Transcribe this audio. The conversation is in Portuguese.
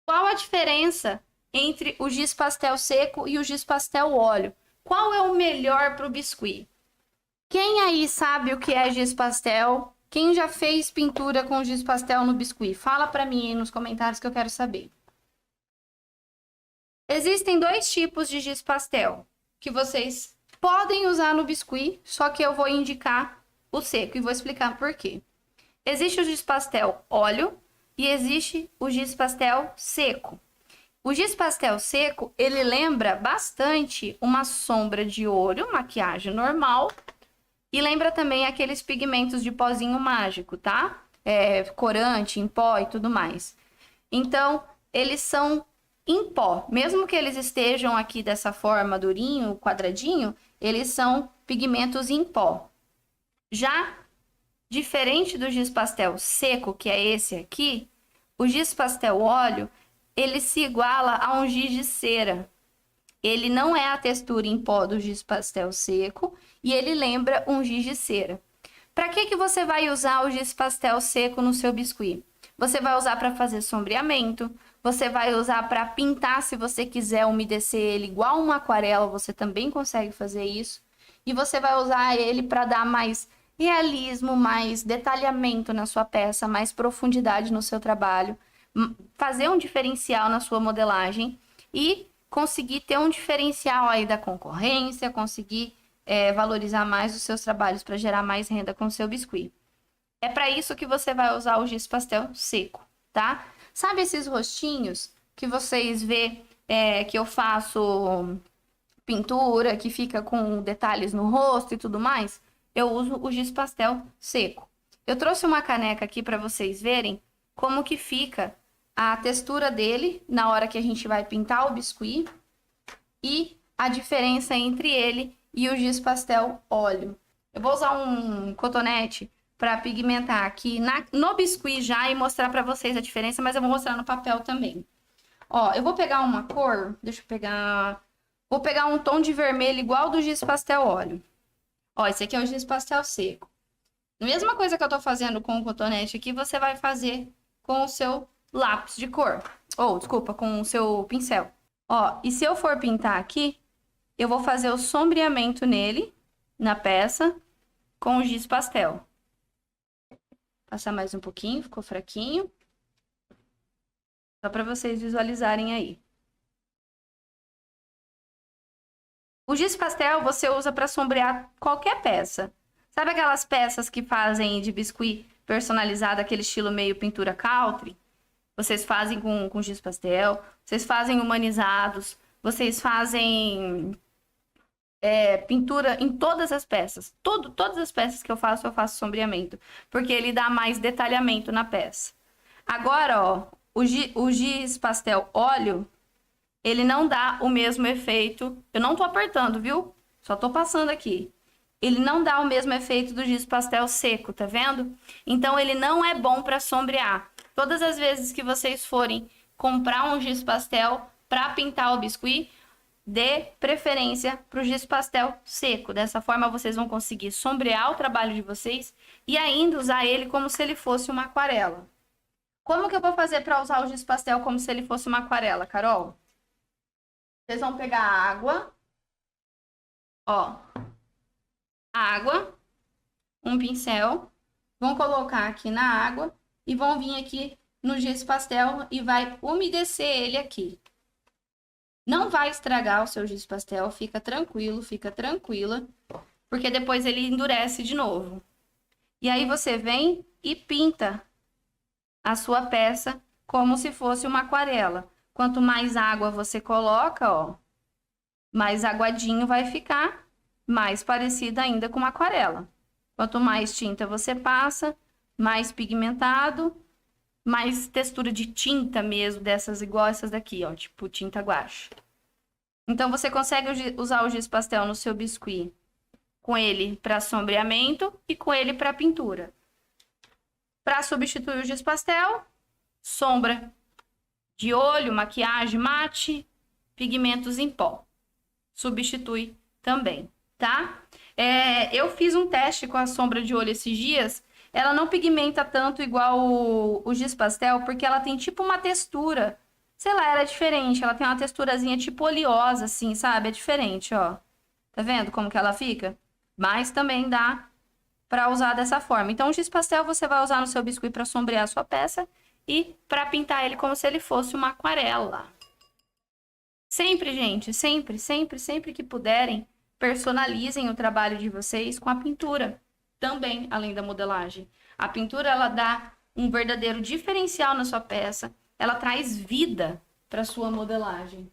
Qual a diferença entre o giz pastel seco e o giz pastel óleo? Qual é o melhor para o biscuit? Quem aí sabe o que é giz pastel? Quem já fez pintura com giz pastel no biscuit? Fala para mim aí nos comentários que eu quero saber. Existem dois tipos de giz pastel que vocês podem usar no biscuit, só que eu vou indicar o seco e vou explicar por quê. Existe o giz pastel óleo e existe o giz pastel seco. O giz pastel seco, ele lembra bastante uma sombra de olho, maquiagem normal, e lembra também aqueles pigmentos de pozinho mágico, tá? Corante, em pó e tudo mais. Então, eles são em pó. Mesmo que eles estejam aqui dessa forma, durinho, quadradinho, eles são pigmentos em pó. Já diferente do giz pastel seco, que é esse aqui, o giz pastel óleo, ele se iguala a um giz de cera. Ele não é a textura em pó do giz pastel seco e ele lembra um giz de cera. Para que você vai usar o giz pastel seco no seu biscuit? Você vai usar para fazer sombreamento, você vai usar para pintar se você quiser umedecer ele igual uma aquarela, você também consegue fazer isso. E você vai usar ele para dar mais realismo, mais detalhamento na sua peça, mais profundidade no seu trabalho, fazer um diferencial na sua modelagem e conseguir ter um diferencial aí da concorrência, conseguir valorizar mais os seus trabalhos para gerar mais renda com o seu biscuit. É para isso que você vai usar o giz pastel seco, tá? Sabe esses rostinhos que vocês vê que eu faço pintura, que fica com detalhes no rosto e tudo mais? Eu uso o giz pastel seco. Eu trouxe uma caneca aqui para vocês verem como que fica a textura dele na hora que a gente vai pintar o biscuit e a diferença entre ele e o giz pastel óleo. Eu vou usar um cotonete para pigmentar aqui no biscuit já e mostrar para vocês a diferença, mas eu vou mostrar no papel também. Ó, eu vou pegar uma cor, deixa eu pegar... Vou pegar um tom de vermelho igual do giz pastel óleo. Ó, esse aqui é o giz pastel seco. A mesma coisa que eu tô fazendo com o cotonete aqui, você vai fazer com o seu lápis de cor. Ou, desculpa, com o seu pincel. Ó, e se eu for pintar aqui, eu vou fazer o sombreamento nele, na peça, com o giz pastel. Passar mais um pouquinho, ficou fraquinho. Só para vocês visualizarem aí. O giz pastel você usa para sombrear qualquer peça. Sabe aquelas peças que fazem de biscuit personalizado, aquele estilo meio pintura country? Vocês fazem com giz pastel, vocês fazem humanizados, vocês fazem pintura em todas as peças. Todas as peças que eu faço sombreamento, porque ele dá mais detalhamento na peça. Agora, ó, o giz pastel óleo, ele não dá o mesmo efeito. Eu não tô apertando, viu? Só tô passando aqui. Ele não dá o mesmo efeito do giz pastel seco, tá vendo? Então, ele não é bom para sombrear. Todas as vezes que vocês forem comprar um giz pastel para pintar o biscuit, dê preferência para o giz pastel seco. Dessa forma, vocês vão conseguir sombrear o trabalho de vocês e ainda usar ele como se ele fosse uma aquarela. Como que eu vou fazer para usar o giz pastel como se ele fosse uma aquarela, Carol? Vocês vão pegar água, ó, água, um pincel, vão colocar aqui na água e vão vir aqui no giz pastel e vai umedecer ele aqui. Não vai estragar o seu giz pastel, fica tranquilo, fica tranquila, porque depois ele endurece de novo. E aí você vem e pinta a sua peça como se fosse uma aquarela. Quanto mais água você coloca, ó, mais aguadinho vai ficar, mais parecido ainda com uma aquarela. Quanto mais tinta você passa, mais pigmentado, mais textura de tinta mesmo, dessas igual essas daqui, ó, tipo tinta guache. Então, você consegue usar o giz pastel no seu biscuit com ele para sombreamento e com ele para pintura. Para substituir o giz pastel, sombra de olho, maquiagem mate, pigmentos em pó. Substitui também, tá? Eu fiz um teste com a sombra de olho esses dias. Ela não pigmenta tanto igual o giz pastel, porque ela tem tipo uma textura sei lá, ela é diferente. Ela tem uma texturazinha tipo oleosa, assim, sabe? É diferente, ó. Tá vendo como que ela fica? Mas também dá para usar dessa forma. Então, o giz pastel você vai usar no seu biscuit para sombrear a sua peça e para pintar ele como se ele fosse uma aquarela. Sempre, gente, sempre, sempre, sempre que puderem, personalizem o trabalho de vocês com a pintura, também, além da modelagem. A pintura, ela dá um verdadeiro diferencial na sua peça, ela traz vida para sua modelagem.